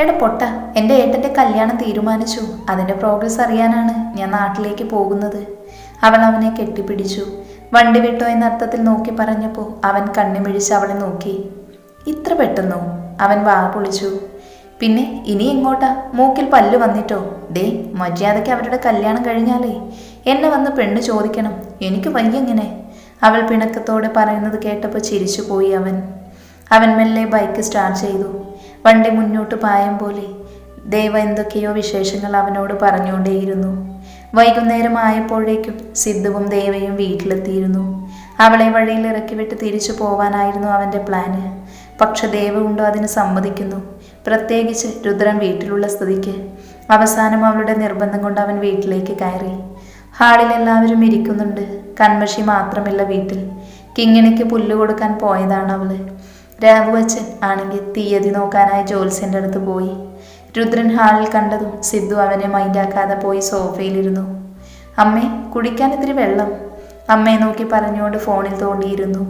എടാ പൊട്ട, എൻ്റെ ഏട്ടൻ്റെ കല്യാണം തീരുമാനിച്ചു. അതിൻ്റെ പ്രോഗ്രസ് അറിയാനാണ് ഞാൻ നാട്ടിലേക്ക് പോകുന്നത്. അവൾ അവനെ കെട്ടിപ്പിടിച്ചു. വണ്ടി വിട്ടോ എന്ന അർത്ഥത്തിൽ നോക്കി പറഞ്ഞപ്പോൾ അവൻ കണ്ണിമിഴിച്ച് അവളെ നോക്കി. ഇത്ര പെട്ടെന്നോ? അവൻ വാ പൊളിച്ചു. പിന്നെ ഇനി എങ്ങോട്ടാ? മൂക്കിൽ പല്ല് വന്നിട്ടോ? ദേ, മര്യാദയ്ക്ക് അവരുടെ കല്യാണം കഴിഞ്ഞാലേ എന്നെ വന്ന് പെണ്ണ് ചോദിക്കണം. എനിക്ക് വയ്യെങ്ങനെ. അവൾ പിണക്കത്തോടെ പറയുന്നത് കേട്ടപ്പോൾ ചിരിച്ചു പോയി അവൻ മെല്ലെ ബൈക്ക് സ്റ്റാർട്ട് ചെയ്തു. വണ്ടി മുന്നോട്ട് പായം പോലെ ദേവ എന്തൊക്കെയോ വിശേഷങ്ങൾ അവനോട് പറഞ്ഞുകൊണ്ടേയിരുന്നു. വൈകുന്നേരം ആയപ്പോഴേക്കും സിദ്ധുവും ദേവയും വീട്ടിലെത്തിയിരുന്നു. അവളെ വഴിയിൽ ഇറക്കി വിട്ട് തിരിച്ചു പോവാനായിരുന്നു അവൻ്റെ പ്ലാന്. പക്ഷെ ദേവ ഉണ്ടോ അതിന് സമ്മതിക്കുന്നു? പ്രത്യേകിച്ച് രുദ്രൻ വീട്ടിലുള്ള സ്ഥിതിക്ക്. അവസാനം അവളുടെ നിർബന്ധം കൊണ്ട് അവൻ വീട്ടിലേക്ക് കയറി. ഹാളിൽ എല്ലാവരും ഇരിക്കുന്നുണ്ട്. കൺമഷി മാത്രമില്ല വീട്ടിൽ. കിങ്ങിണിക്ക് പുല്ല് കൊടുക്കാൻ പോയതാണ് അവള്. രാഘുവച്ചൻ ആണെങ്കിൽ തീയതി നോക്കാനായി ജോത്സ്യൻ്റെ അടുത്ത് പോയി. രുദ്രൻ ഹാളിൽ കണ്ടതും സിദ്ധു അവനെ മൈൻഡാക്കാതെ പോയി സോഫയിലിരുന്നു. അമ്മേ, കുടിക്കാൻ ഇത്തിരി വെള്ളം, അമ്മയെ നോക്കി പറഞ്ഞുകൊണ്ട് ഫോണിൽ തോണ്ടിയിരുന്നു.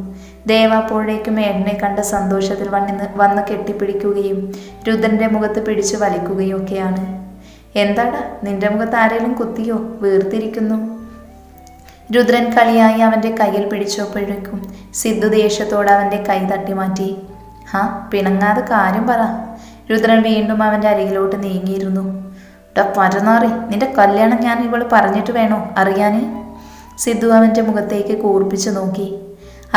ദേവ അപ്പോഴേക്കും ഏട്ടനെ കണ്ട സന്തോഷത്തിൽ വന്ന് കെട്ടിപ്പിടിക്കുകയും രുദ്രൻ്റെ മുഖത്ത് പിടിച്ചു വലിക്കുകയും ഒക്കെയാണ്. എന്താടാ, നിന്റെ മുഖത്ത് ആരെങ്കിലും കുത്തിയോ? വീർത്തിരിക്കുന്നു. രുദ്രൻ കളിയായി അവൻ്റെ കയ്യിൽ പിടിച്ചപ്പോഴേക്കും സിദ്ധു ദേഷ്യത്തോടെ അവൻ്റെ കൈ തട്ടി മാറ്റി. പിണങ്ങാതെ കാര്യം പറ. രുദ്രൻ വീണ്ടും അവൻ്റെ അരികിലോട്ട് നീങ്ങിയിരുന്നു. പരനാറി, നിന്റെ കല്യാണം ഞാൻ ഇവള് പറഞ്ഞിട്ട് വേണോ അറിയാന്? സിദ്ധു അവൻ്റെ മുഖത്തേക്ക് കൂർപ്പിച്ചു നോക്കി.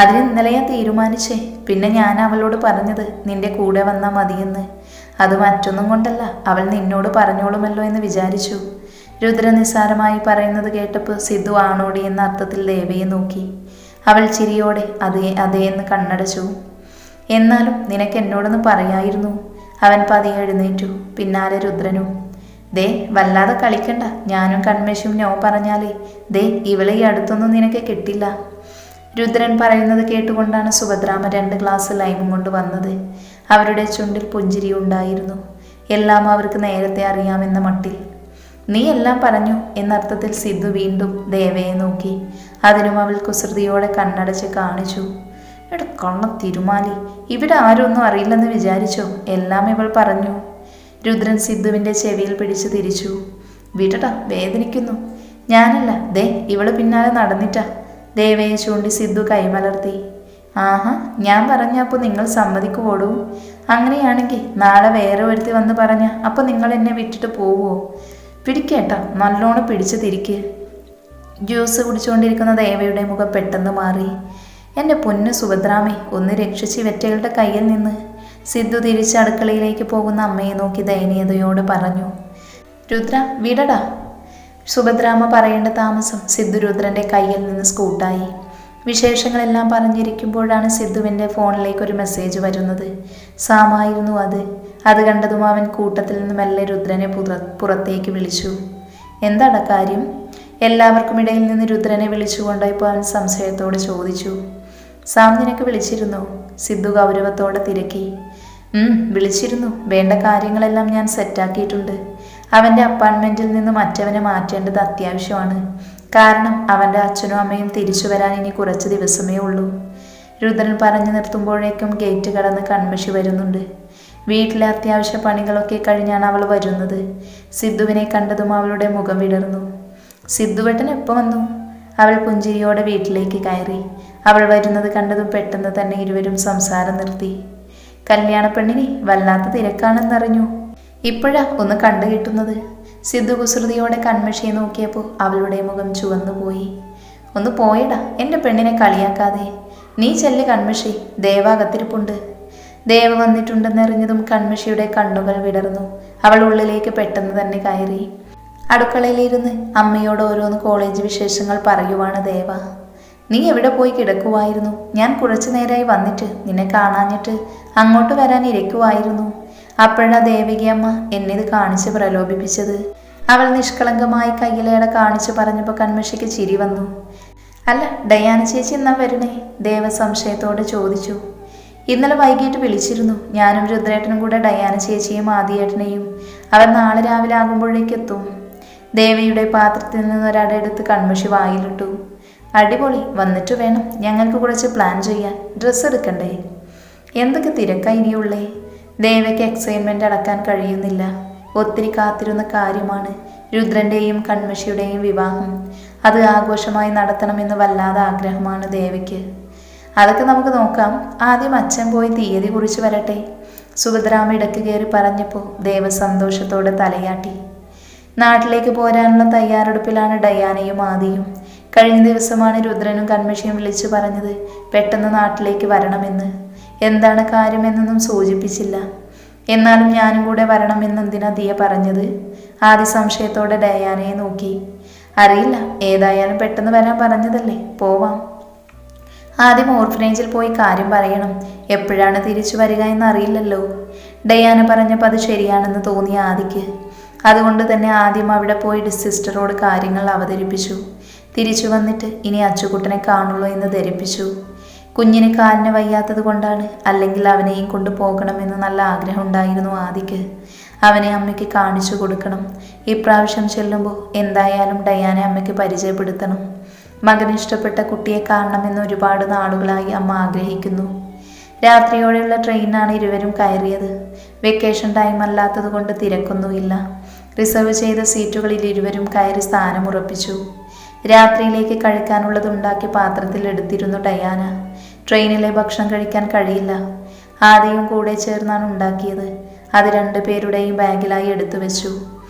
അതിന് ഇന്നലെ ഞാൻ തീരുമാനിച്ചേ. പിന്നെ ഞാൻ അവളോട് പറഞ്ഞത് നിന്റെ കൂടെ വന്നാൽ മതിയെന്ന്. അത് മറ്റൊന്നും കൊണ്ടല്ല, അവൾ നിന്നോട് പറഞ്ഞോളുമല്ലോ എന്ന് വിചാരിച്ചു. രുദ്ര നിസ്സാരമായി പറയുന്നത് കേട്ടപ്പോൾ സിദ്ധു ആണോടി എന്ന അർത്ഥത്തിൽ ദേവയെ നോക്കി. അവൾ ചിരിയോടെ അതേ എന്ന് കണ്ണടച്ചു. എന്നാലും നിനക്ക് എന്നോടൊന്ന് പറയായിരുന്നു. അവൻ പതിയെ എഴുന്നേറ്റു. പിന്നാലെ രുദ്രനും. ദേ, വല്ലാതെ കളിക്കണ്ട. ഞാനും കൺമേശും നോ പറഞ്ഞാലേ ദേ ഇവളെ ഈ അടുത്തൊന്നും നിനക്ക് കിട്ടില്ല. രുദ്രൻ പറയുന്നത് കേട്ടുകൊണ്ടാണ് സുഭദ്രാമ 2 ഗ്ലാസ് ലൈമും കൊണ്ട് വന്നത്. അവരുടെ ചുണ്ടിൽ പുഞ്ചിരി ഉണ്ടായിരുന്നു. എല്ലാം അവർക്ക് നേരത്തെ അറിയാമെന്ന മട്ടിൽ. നീ എല്ലാം പറഞ്ഞു എന്നർത്ഥത്തിൽ സിദ്ധു വീണ്ടും ദേവയെ നോക്കി. അതിനും അവൾ കുസൃതിയോടെ കണ്ണടച്ച് കാണിച്ചു. എടാ കണ്ണ തിരുമാലി, ഇവിടെ ആരൊന്നും അറിയില്ലെന്ന് വിചാരിച്ചോ? എല്ലാം ഇവൾ പറഞ്ഞു. രുദ്രൻ സിദ്ധുവിൻ്റെ ചെവിയിൽ പിടിച്ച് തിരിച്ചു. വിടടാ, വേദനിക്കുന്നു. ഞാനല്ല, ദേ ഇവള് പിന്നാലെ നടന്നിട്ടാ. ദേവയെ ചൂണ്ടി സിദ്ധു കൈമലർത്തി. ആഹാ, ഞാൻ പറഞ്ഞപ്പോൾ നിങ്ങൾ സമ്മതിക്കുവോടൂ? അങ്ങനെയാണെങ്കിൽ നാളെ വേറെ ഒരുത്തി വന്ന് പറഞ്ഞ അപ്പോൾ നിങ്ങൾ എന്നെ വിട്ടിട്ട് പോവോ? പിടിക്കേട്ടാ, നല്ലോണം പിടിച്ച് തിരിക്ക്. ജ്യൂസ് കുടിച്ചുകൊണ്ടിരിക്കുന്ന ദേവയുടെ മുഖം പെട്ടെന്ന് മാറി. എൻ്റെ പൊന്നു സുഭദ്രാമേ, ഒന്ന് രക്ഷിച്ച് ഇവറ്റകളുടെ കയ്യിൽ നിന്ന്. സിദ്ധു തിരിച്ച് അടുക്കളയിലേക്ക് പോകുന്ന അമ്മയെ നോക്കി ദയനീയതയോട് പറഞ്ഞു. രുദ്ര, വിടടാ. സുഭദ്രാമ പറയേണ്ട താമസം സിദ്ധു രുദ്രൻ്റെ കയ്യിൽ നിന്ന് സ്കൂട്ടായി. വിശേഷങ്ങളെല്ലാം പറഞ്ഞിരിക്കുമ്പോഴാണ് സിദ്ധുവിൻ്റെ ഫോണിലേക്ക് ഒരു മെസ്സേജ് വരുന്നത്. സാമായിരുന്നു അത്. അത് കണ്ടതും അവൻ കൂട്ടത്തിൽ നിന്ന് മെല്ലെ രുദ്രനെ പുറത്തേക്ക് വിളിച്ചു. എന്താടാ കാര്യം? എല്ലാവർക്കും ഇടയിൽ നിന്ന് രുദ്രനെ വിളിച്ചുകൊണ്ടായപ്പോൾ അവൻ സംശയത്തോടെ ചോദിച്ചു. സാം നിനക്ക് വിളിച്ചിരുന്നോ? സിദ്ധു ഗൗരവത്തോടെ തിരക്കി. വിളിച്ചിരുന്നു. വേണ്ട കാര്യങ്ങളെല്ലാം ഞാൻ സെറ്റാക്കിയിട്ടുണ്ട്. അവൻ്റെ അപ്പാർട്ട്മെൻറ്റിൽ നിന്ന് മറ്റവനെ മാറ്റേണ്ടത് അത്യാവശ്യമാണ്. കാരണം അവൻ്റെ അച്ഛനും അമ്മയും തിരിച്ചു വരാൻ ഇനി കുറച്ച് ദിവസമേ ഉള്ളൂ. രുദ്രൻ പറഞ്ഞു നിർത്തുമ്പോഴേക്കും ഗേറ്റ് കടന്ന് കൺമഷി വരുന്നുണ്ട്. വീട്ടിലെ അത്യാവശ്യ പണികളൊക്കെ കഴിഞ്ഞാണ് അവൾ വരുന്നത്. സിദ്ധുവിനെ കണ്ടതും അവളുടെ മുഖം വിടർന്നു. സിദ്ധുവേട്ടൻ എപ്പോൾ വന്നു? അവൾ പുഞ്ചിരിയോടെ വീട്ടിലേക്ക് കയറി. അവൾ വരുന്നത് കണ്ടതും പെട്ടെന്ന് തന്നെ ഇരുവരും സംസാരം നിർത്തി. കല്യാണ പെണ്ണിനെ വല്ലാത്ത തിരക്കാണെന്നറിഞ്ഞു. ഇപ്പോഴാ ഒന്ന് കണ്ടു കിട്ടുന്നത്. സിദ്ധു കുസൃതിയോടെ കൺമഷിയെ നോക്കിയപ്പോൾ അവളുടെ മുഖം ചുവന്നുപോയി. ഒന്ന് പോയടാ, എൻ്റെ പെണ്ണിനെ കളിയാക്കാതെ. നീ ചെല്ല് കൺമഷി, ദേവ അകത്തിരിപ്പുണ്ട്. ദേവ വന്നിട്ടുണ്ടെന്നറിഞ്ഞതും കൺമഷിയുടെ കണ്ണുകൾ വിടർന്നു. അവൾ ഉള്ളിലേക്ക് പെട്ടെന്ന് തന്നെ കയറി. അടുക്കളയിലിരുന്ന് അമ്മയോട് ഓരോന്ന് കോളേജ് വിശേഷങ്ങൾ പറയുവാണ് ദേവ. നീ എവിടെ പോയി കിടക്കുവായിരുന്നു? ഞാൻ കുറച്ചു നേരമായി വന്നിട്ട് നിന്നെ കാണാഞ്ഞിട്ട് അങ്ങോട്ട് വരാൻ ഇരിക്കുവായിരുന്നു. അപ്പോഴാ ദേവികയമ്മ എന്നെ കാണിച്ച് പ്രലോഭിപ്പിച്ചത്. അവൾ നിഷ്കളങ്കമായി കയ്യിലേട കാണിച്ചു പറഞ്ഞപ്പോൾ കൺമഷിക്ക് ചിരി വന്നു. അല്ല, ഡയാന ചേച്ചി എന്നാ വരണേ? ദേവ സംശയത്തോടെ ചോദിച്ചു. ഇന്നലെ വൈകിട്ട് വിളിച്ചിരുന്നു. ഞാനും രുദ്രേട്ടനും കൂടെ ഡയാന ചേച്ചിയും ആദിയേട്ടനെയും. അവർ നാളെ രാവിലെ ആകുമ്പോഴേക്കെത്തും. ദേവയുടെ പാത്രത്തിൽ നിന്നൊരടെടുത്ത് കൺമഷി വായിലിട്ടു. അടിപൊളി, വന്നിട്ട് വേണം ഞങ്ങൾക്ക് കുറച്ച് പ്ലാൻ ചെയ്യാൻ. ഡ്രസ്സ് എടുക്കണ്ടേ? എന്തൊക്കെ തിരക്കാ ഇനിയുള്ളേ? ദേവയ്ക്ക് എക്സൈറ്റ്മെൻ്റ് അടക്കാൻ കഴിയുന്നില്ല. ഒത്തിരി കാത്തിരുന്ന കാര്യമാണ് രുദ്രൻ്റെയും കൺമഷിയുടെയും വിവാഹം. അത് ആഘോഷമായി നടത്തണമെന്ന് വല്ലാതെ ആഗ്രഹമാണ് ദേവയ്ക്ക്. അതൊക്കെ നമുക്ക് നോക്കാം. ആദ്യം അച്ഛൻ പോയി തീയതി കുറിച്ച് വരട്ടെ. സുഭദ്രാമ ഇടയ്ക്ക് കയറി പറഞ്ഞപ്പോൾ ദേവ സന്തോഷത്തോടെ തലയാട്ടി. നാട്ടിലേക്ക് പോരാനുള്ള തയ്യാറെടുപ്പിലാണ് ഡയാനയും ആദിയും. കഴിഞ്ഞ ദിവസമാണ് രുദ്രനും കൺമഷിയും വിളിച്ചു പറഞ്ഞത് പെട്ടെന്ന് നാട്ടിലേക്ക് വരണമെന്ന്. എന്താണ് കാര്യമെന്നൊന്നും സൂചിപ്പിച്ചില്ല. എന്നാലും ഞാനും കൂടെ വരണമെന്നെന്തിനാ ദിയ പറഞ്ഞത്? ആദ്യ സംശയത്തോടെ ഡയാനയെ നോക്കി. അറിയില്ല, ഏതായാലും പെട്ടെന്ന് വരാൻ പറഞ്ഞതല്ലേ, പോവാം. ആദ്യം ഓർഫനേജിൽ പോയി കാര്യം പറയണം. എപ്പോഴാണ് തിരിച്ചു വരിക എന്നറിയില്ലല്ലോ. ഡയാന പറഞ്ഞപ്പോൾ അത് ശരിയാണെന്ന് തോന്നിയ ആദിക്ക്. അതുകൊണ്ട് തന്നെ ആദ്യം അവിടെ പോയി സിസ്റ്ററോട് കാര്യങ്ങൾ അവതരിപ്പിച്ചു. തിരിച്ചു വന്നിട്ട് ഇനി അച്ചുകുട്ടനെ കാണുള്ളൂ എന്ന് ധരിപ്പിച്ചു. കുഞ്ഞിന് കാലിന് വയ്യാത്തത് കൊണ്ടാണ്, അല്ലെങ്കിൽ അവനെയും കൊണ്ട് പോകണമെന്ന് നല്ല ആഗ്രഹം ഉണ്ടായിരുന്നു ആദിക്ക്. അവനെ അമ്മയ്ക്ക് കാണിച്ചു കൊടുക്കണം. ഇപ്രാവശ്യം ചെല്ലുമ്പോൾ എന്തായാലും ഡയാനെ അമ്മയ്ക്ക് പരിചയപ്പെടുത്തണം. മകന് ഇഷ്ടപ്പെട്ട കുട്ടിയെ കാണണമെന്ന് ഒരുപാട് നാളുകളായി അമ്മ ആഗ്രഹിക്കുന്നു. രാത്രിയോടെയുള്ള ട്രെയിനാണ് ഇരുവരും കയറിയത്. വെക്കേഷൻ ടൈം അല്ലാത്തത് കൊണ്ട് തിരക്കൊന്നുമില്ല. റിസർവ് ചെയ്ത സീറ്റുകളിൽ ഇരുവരും കയറി സ്ഥാനമുറപ്പിച്ചു. രാത്രിയിലേക്ക് കഴിക്കാനുള്ളത് ഉണ്ടാക്കി പാത്രത്തിൽ എടുത്തിരുന്നു ഡയാന. ട്രെയിനിലെ ഭക്ഷണം കഴിക്കാൻ കഴിയില്ല. ആദ്യം കൂടെ ചേർന്നാണ് ഉണ്ടാക്കിയത്. അത് 2 പേരുടെയും ബാഗിലായി എടുത്തു വെച്ചു.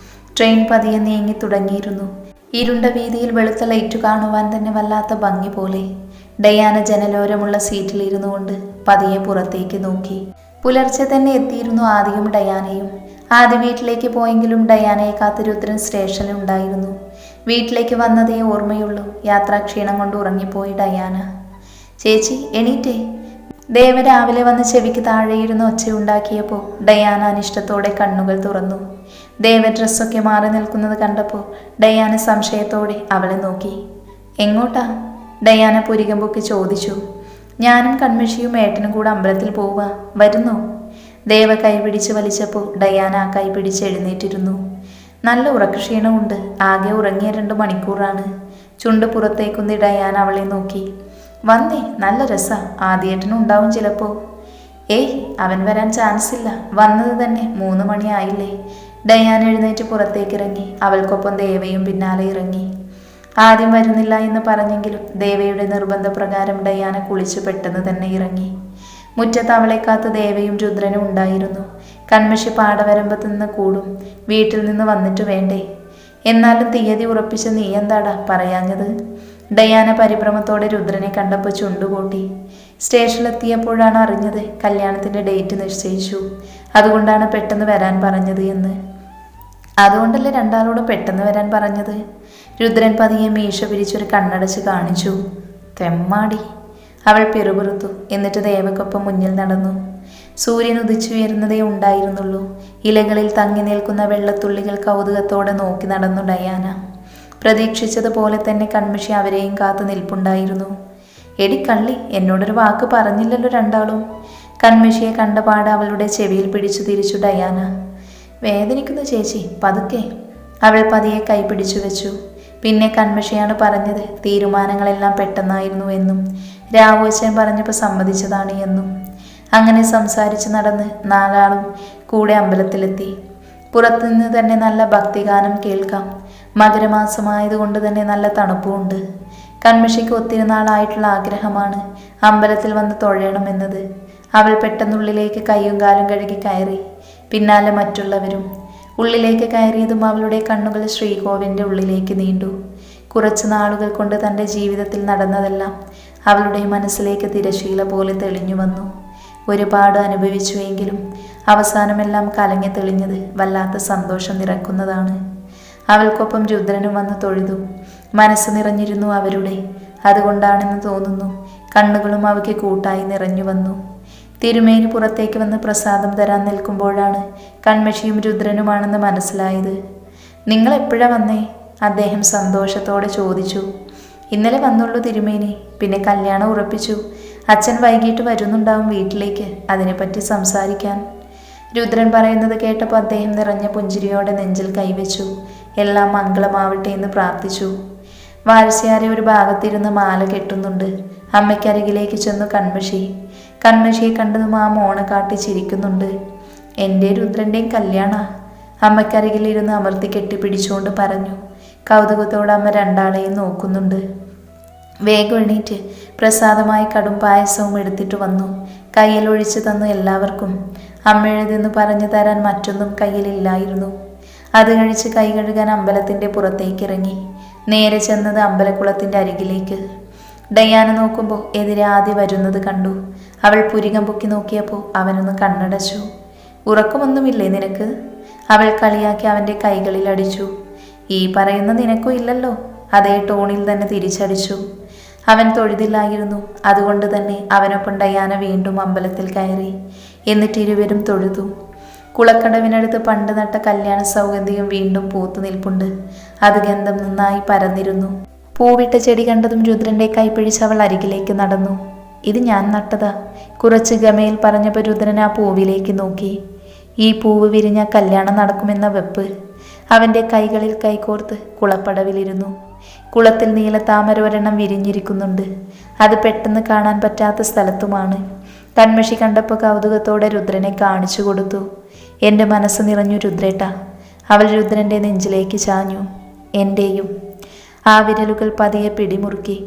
ട്രെയിൻ പതിയെ നീങ്ങി തുടങ്ങിയിരുന്നു. ഇരുണ്ട വീതിയിൽ വെളുത്ത ലൈറ്റ് കാണുവാൻ തന്നെ വല്ലാത്ത ഭംഗി പോലെ. ഡയാന ജനലോരമുള്ള സീറ്റിൽ ഇരുന്നു കൊണ്ട് പതിയെ പുറത്തേക്ക് നോക്കി. പുലർച്ചെ തന്നെ എത്തിയിരുന്നു ആദിയും ഡയാനയും. ആദ്യ വീട്ടിലേക്ക് പോയെങ്കിലും ഡയാനയെ കാത്ത് രുദ്രൻ സ്റ്റേഷനിൽ ഉണ്ടായിരുന്നു. വീട്ടിലേക്ക് വന്നതേ ഓർമ്മയുള്ളൂ. യാത്രാക്ഷീണം കൊണ്ട് ഉറങ്ങിപ്പോയി ഡയാന. ചേച്ചി എണീറ്റേ. ദേവ രാവിലെ വന്ന് ചെവിക്ക് താഴെയിരുന്ന് ഒച്ചയുണ്ടാക്കിയപ്പോൾ ഡയാന അനിഷ്ടത്തോടെ കണ്ണുകൾ തുറന്നു. ദേവ ഡ്രസ്സൊക്കെ മാറി നിൽക്കുന്നത് കണ്ടപ്പോൾ ഡയാന സംശയത്തോടെ അവളെ നോക്കി. എങ്ങോട്ടാ? ഡയാന പുരികം പൊക്കി ചോദിച്ചു. ഞാനും കൺമഷിയും ഏട്ടനും കൂടെ അമ്പലത്തിൽ പോവുക, വരുന്നോ? ദേവ കൈപിടിച്ച് വലിച്ചപ്പോൾ ഡയാന ആ കൈപിടിച്ച് എഴുന്നേറ്റിരുന്നു. നല്ല ഉറക്കക്ഷീണമുണ്ട്. ആകെ ഉറങ്ങിയ 2 മണിക്കൂറാണ്. ചുണ്ട് പുറത്തേക്കുന്തി ഡയാന അവളെ നോക്കി. വന്നേ, നല്ല രസാ. ആദ്യേട്ടനും ഉണ്ടാവും ചിലപ്പോൾ. ഏയ്, അവൻ വരാൻ ചാൻസ് ഇല്ല. വന്നത് തന്നെ 3 മണിയായില്ലേ. ഡയാന എഴുന്നേറ്റ് പുറത്തേക്കിറങ്ങി. അവൾക്കൊപ്പം ദേവയും പിന്നാലെ ഇറങ്ങി. ആദ്യം വരുന്നില്ല എന്ന് പറഞ്ഞെങ്കിലും ദേവയുടെ നിർബന്ധപ്രകാരം ഡയാന കുളിച്ച് പെട്ടെന്ന് തന്നെ ഇറങ്ങി. മുറ്റത്ത് അവളെ കാത്ത് ദേവയും രുദ്രനും ഉണ്ടായിരുന്നു. കൺമഷി പാടവരമ്പത്ത് നിന്ന് കൂടും. വീട്ടിൽ നിന്ന് വന്നിട്ട് വേണ്ടേ? എന്നാലും തീയതി ഉറപ്പിച്ച് നീ എന്താടാ പറയാഞ്ഞത്? ഡയാന പരിഭ്രമത്തോടെ രുദ്രനെ കണ്ടപ്പോൾ ചുണ്ടുകൂട്ടി. സ്റ്റേഷനിലെത്തിയപ്പോഴാണ് അറിഞ്ഞത് കല്യാണത്തിൻ്റെ ഡേറ്റ് നിശ്ചയിച്ചു. അതുകൊണ്ടാണ് പെട്ടെന്ന് വരാൻ പറഞ്ഞത് എന്ന്. അതുകൊണ്ടല്ലേ രണ്ടാളോട് പെട്ടെന്ന് വരാൻ പറഞ്ഞത്? രുദ്രൻ പതിയെ മീശ പിരിച്ചൊരു കണ്ണടച്ച് കാണിച്ചു. തെമ്മാടി. അവൾ പിറുപിറുത്തു. എന്നിട്ട് ദേവക്കൊപ്പം മുന്നിൽ നടന്നു. സൂര്യൻ ഉദിച്ചുയരുന്നതേ ഉണ്ടായിരുന്നുള്ളൂ. ഇലകളിൽ തങ്ങി നിൽക്കുന്ന വെള്ളത്തുള്ളികൾ കൗതുകത്തോടെ നോക്കി നടന്നു ഡയാന. പ്രതീക്ഷിച്ചതുപോലെ തന്നെ കൺമഷി അവരെയും കാത്തു നിൽപ്പുണ്ടായിരുന്നു. എടി കള്ളി, എന്നോടൊരു വാക്ക് പറഞ്ഞില്ലല്ലോ രണ്ടാളും. കൺമഷിയെ കണ്ടപാട് അവളുടെ ചെവിയിൽ പിടിച്ചു തിരിച്ചു ഡയാന. വേദനിക്കുന്നു ചേച്ചി, പതുക്കെ. അവൾ പതിയെ കൈ പിടിച്ചു വെച്ചു. പിന്നെ കൺമഷിയാണ് പറഞ്ഞത് തീരുമാനങ്ങളെല്ലാം പെട്ടെന്നായിരുന്നു എന്നും രാഘവച്ചൻ പറഞ്ഞപ്പോൾ സമ്മതിച്ചതാണ് എന്നും. അങ്ങനെ സംസാരിച്ച് നടന്ന് 4 ആളും കൂടെ അമ്പലത്തിലെത്തി. പുറത്തുനിന്ന് തന്നെ നല്ല ഭക്തിഗാനം കേൾക്കാം. മകരമാസമായതുകൊണ്ട് തന്നെ നല്ല തണുപ്പുമുണ്ട്. കൺമഷിക്ക് ഒത്തിരി നാളായിട്ടുള്ള ആഗ്രഹമാണ് അമ്പലത്തിൽ വന്ന് തൊഴയണമെന്നത്. അവൾ പെട്ടെന്നുള്ളിലേക്ക് കൈയും കാലും കഴുകി കയറി. പിന്നാലെ മറ്റുള്ളവരും. ഉള്ളിലേക്ക് കയറിയതും അവളുടെ കണ്ണുകൾ ശ്രീകോവിലിൻ്റെ ഉള്ളിലേക്ക് നീണ്ടു. കുറച്ച് നാളുകൾ കൊണ്ട് തൻ്റെ ജീവിതത്തിൽ നടന്നതെല്ലാം അവളുടെ മനസ്സിലേക്ക് തിരശീല പോലെ തെളിഞ്ഞു വന്നു. ഒരുപാട് അനുഭവിച്ചുവെങ്കിലും അവസാനമെല്ലാം കലങ്ങി തെളിഞ്ഞത് വല്ലാത്ത സന്തോഷം നിറക്കുന്നതാണ്. അവൾക്കൊപ്പം രുദ്രനും വന്ന് തൊഴുതു. മനസ്സ് നിറഞ്ഞിരുന്നു അവരുടെ. അതുകൊണ്ടാണെന്ന് തോന്നുന്നു കണ്ണുകളും അവയ്ക്ക് കൂട്ടായി നിറഞ്ഞു വന്നു. തിരുമേനി പുറത്തേക്ക് വന്ന് പ്രസാദം തരാൻ നിൽക്കുമ്പോഴാണ് കൺമഷിയും രുദ്രനുമാണെന്ന് മനസ്സിലായത്. നിങ്ങൾ എപ്പോഴാ വന്നേ? അദ്ദേഹം സന്തോഷത്തോടെ ചോദിച്ചു. ഇന്നലെ വന്നുള്ളൂ തിരുമേനി. പിന്നെ കല്യാണം ഉറപ്പിച്ചു. അച്ഛൻ വൈകിട്ട് വരുന്നുണ്ടാവും വീട്ടിലേക്ക്, അതിനെപ്പറ്റി സംസാരിക്കാൻ. രുദ്രൻ പറയുന്നത് കേട്ടപ്പോൾ അദ്ദേഹം നിറഞ്ഞ പുഞ്ചിരിയോടെ നെഞ്ചിൽ കൈവച്ചു. എല്ലാം മംഗളമാവട്ടെ എന്ന് പ്രാർത്ഥിച്ചു. വാരസ്യാരെ ഒരു ഭാഗത്തിരുന്ന് മാല കെട്ടുന്നുണ്ട്. അമ്മയ്ക്കരികിലേക്ക് ചെന്നു കൺമഷിയെ കണ്ടതും ആ മോണ കാട്ടി ചിരിക്കുന്നുണ്ട്. എൻ്റെ രുദ്രൻ്റെയും കല്യാണ. അമ്മയ്ക്കരികിലിരുന്ന് അമർത്തി കെട്ടിപ്പിടിച്ചുകൊണ്ട് പറഞ്ഞു. കൗതുകത്തോടെ അമ്മ രണ്ടാളെയും നോക്കുന്നുണ്ട്. വേഗം എണീറ്റ് പ്രസാദമായി കടും പായസവും എടുത്തിട്ട് വന്നു. കയ്യിൽ ഒഴിച്ചു തന്നു എല്ലാവർക്കും. അമ്മഴതെന്ന് പറഞ്ഞു തരാൻ മറ്റൊന്നും കയ്യിലില്ലായിരുന്നു. അത് കഴിച്ച് കൈ കഴുകാൻ അമ്പലത്തിൻ്റെ പുറത്തേക്ക് ഇറങ്ങി. നേരെ ചെന്നത് അമ്പലക്കുളത്തിൻ്റെ അരികിലേക്ക്. ഡയാന നോക്കുമ്പോൾ എതിരെ ആദ്യം വരുന്നത് കണ്ടു. അവൾ പുരികം പൊക്കി നോക്കിയപ്പോൾ അവനൊന്ന് കണ്ണടച്ചു. ഉറക്കമൊന്നുമില്ലേ നിനക്ക്? അവൾ കളിയാക്കി അവൻ്റെ കൈകളിൽ അടിച്ചു. ഈ പറയുന്ന നിനക്കും ഇല്ലല്ലോ. അതേ ടോണിൽ തന്നെ തിരിച്ചടിച്ചു. അവൻ തൊഴുതില്ലായിരുന്നു. അതുകൊണ്ട് തന്നെ അവനൊപ്പം ഡയാന വീണ്ടും അമ്പലത്തിൽ കയറി. എന്നിട്ട് ഇരുവരും തൊഴുതു. കുളക്കടവിനടുത്ത് പണ്ട് നട്ട കല്യാണ സൗഗന്ധികം വീണ്ടും പൂത്തു നിൽപ്പുണ്ട്. അത് ഗന്ധം നന്നായി പരന്നിരുന്നു. പൂവിട്ട ചെടി കണ്ടതും രുദ്രൻ്റെ കൈ പിടിച്ച് അവൾ അരികിലേക്ക് നടന്നു. ഇത് ഞാൻ നട്ടതാ. കുറച്ച് ഗമയിൽ പറഞ്ഞപ്പോൾ രുദ്രൻ ആ പൂവിലേക്ക് നോക്കി. ഈ പൂവ് വിരിഞ്ഞ കല്യാണം നടക്കുമെന്ന വെപ്പ്. അവൻ്റെ കൈകളിൽ കൈകോർത്ത് കുളപ്പടവിലിരുന്നു. കുളത്തിൽ നീലത്താമര ഒരെണ്ണം വിരിഞ്ഞിരിക്കുന്നുണ്ട്. അത് പെട്ടെന്ന് കാണാൻ പറ്റാത്ത സ്ഥലത്തുമാണ്. കൺമഷി കണ്ടപ്പോൾ കൗതുകത്തോടെ രുദ്രനെ കാണിച്ചു കൊടുത്തു. എൻ്റെ മനസ്സ് നിറഞ്ഞു രുദ്രേട്ട. അവൾ രുദ്രൻ്റെ നെഞ്ചിലേക്ക് ചാഞ്ഞു. എൻ്റെയും. ആ വിരലുകൾ പതിയെ പിടിമുറുക്കി.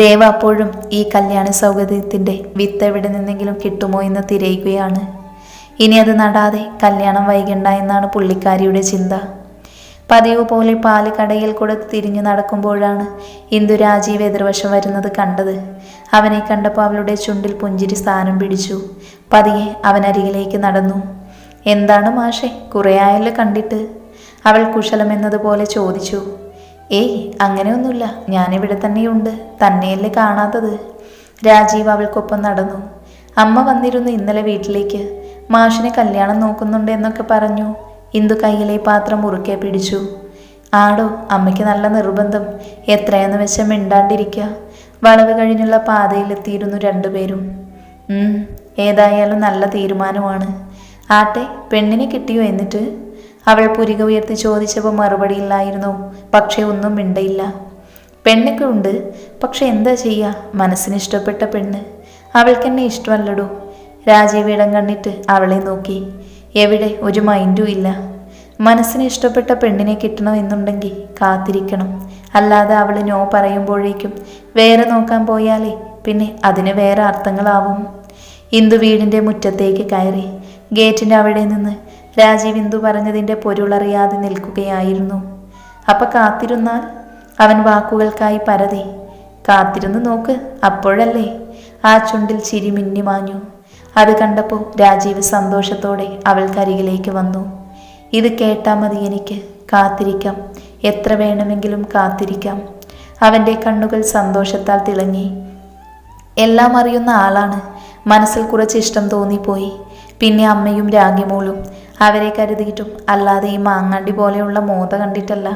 ദേവ അപ്പോഴും ഈ കല്യാണ സൗകര്യത്തിൻ്റെ വിത്ത് എവിടെ നിന്നെങ്കിലും കിട്ടുമോ എന്ന് തിരയുകയാണ്. ഇനി അത് നടാതെ കല്യാണം വൈകണ്ട എന്നാണ് പുള്ളിക്കാരിയുടെ ചിന്ത. പതിവ് പോലെ പാല് കടയിൽ കൊടുത്ത് തിരിഞ്ഞു നടക്കുമ്പോഴാണ് ഇന്ദു രാജീവ് എതിർവശം വരുന്നത് കണ്ടത്. അവനെ കണ്ടപ്പോൾ അവളുടെ ചുണ്ടിൽ പുഞ്ചിരി സ്ഥാനം പിടിച്ചു. പതിയെ അവനരികിലേക്ക് നടന്നു. എന്താണ് മാഷെ, കുറേ ആയല്ലോ കണ്ടിട്ട്? അവൾ കുശലമെന്നതുപോലെ ചോദിച്ചു. ഏയ് അങ്ങനെയൊന്നുമില്ല, ഞാനിവിടെ തന്നെയുണ്ട്. തന്നെയല്ലേ കാണാത്തത്? രാജീവ് അവൾക്കൊപ്പം നടന്നു. അമ്മ വന്നിരുന്നു ഇന്നലെ വീട്ടിലേക്ക്. മാഷിനെ കല്യാണം നോക്കുന്നുണ്ട് എന്നൊക്കെ പറഞ്ഞു. ഇന്ദു കയ്യിലെ പാത്രം മുറുക്കെ പിടിച്ചു. ആടോ, അമ്മയ്ക്ക് നല്ല നിർബന്ധം. എത്രയെന്ന് വെച്ചാൽ മിണ്ടാണ്ടിരിക്കുക. വളവ് കഴിഞ്ഞുള്ള പാതയിലെത്തിയിരുന്നു രണ്ടുപേരും. ഏതായാലും നല്ല തീരുമാനമാണ്. ആട്ടെ, പെണ്ണിനെ കിട്ടിയോ എന്നിട്ട്? അവൾ പുരിക ഉയർത്തി ചോദിച്ചപ്പോൾ മറുപടിയില്ലായിരുന്നു. പക്ഷെ ഒന്നും മിണ്ടയില്ല. പെണ്ണൊക്കെ ഉണ്ട്, പക്ഷെ എന്താ ചെയ്യുക? മനസ്സിന് ഇഷ്ടപ്പെട്ട പെണ്ണ്. അവൾക്കെന്നെ ഇഷ്ടമല്ലടോ. രാജീവ് ഇടം കണ്ടിട്ട് അവളെ നോക്കി. എവിടെ ഒരു മൈൻഡും ഇല്ല. മനസ്സിന് ഇഷ്ടപ്പെട്ട പെണ്ണിനെ കിട്ടണമെന്നുണ്ടെങ്കിൽ കാത്തിരിക്കണം. അല്ലാതെ അവൾ നോ പറയുമ്പോഴേക്കും വേറെ നോക്കാൻ പോയാലേ പിന്നെ അതിന് വേറെ അർത്ഥങ്ങളാവും. ഇന്ദു വീടിൻ്റെ മുറ്റത്തേക്ക് കയറി. ഗേറ്റിൻ്റെ അവിടെ നിന്ന് രാജീവ് ഇന്ദു പറഞ്ഞതിൻ്റെ പൊരുളറിയാതെ നിൽക്കുകയായിരുന്നു. അപ്പം കാത്തിരുന്നാൽ? അവൻ വാക്കുകൾക്കായി പരതി. കാത്തിരുന്ന് നോക്ക്, അപ്പോഴല്ലേ. ആ ചുണ്ടിൽ ചിരി മിന്നിമാഞ്ഞു. അത് കണ്ടപ്പോൾ രാജീവ് സന്തോഷത്തോടെ അവൾക്കരികിലേക്ക് വന്നു. ഇത് കേട്ടാൽ മതി എനിക്ക്. കാത്തിരിക്കാം, എത്ര വേണമെങ്കിലും കാത്തിരിക്കാം. അവൻ്റെ കണ്ണുകൾ സന്തോഷത്താൽ തിളങ്ങി. എല്ലാം അറിയുന്ന ആളാണ്. മനസ്സിൽ കുറച്ച് ഇഷ്ടം തോന്നിപ്പോയി. പിന്നെ അമ്മയും രാഗിമോളും. അവരെ കരുതിയിട്ടും അല്ലാതെ ഈ മാങ്ങാണ്ടി പോലെയുള്ള മോത കണ്ടിട്ടല്ല.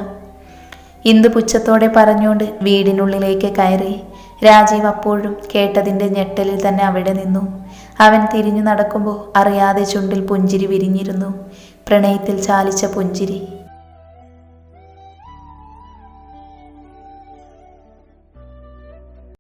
ഇന്ദു പുച്ഛത്തോടെ പറഞ്ഞുകൊണ്ട് വീടിനുള്ളിലേക്ക് കയറി. രാജീവ് അപ്പോഴും കേട്ടതിൻ്റെ ഞെട്ടലിൽ തന്നെ അവിടെ നിന്നു. അവൻ തിരിഞ്ഞു നടക്കുമ്പോൾ അറിയാതെ ചുണ്ടിൽ പുഞ്ചിരി വിരിഞ്ഞിരുന്നു. പ്രണയത്തിൽ ചാലിച്ച പുഞ്ചിരി.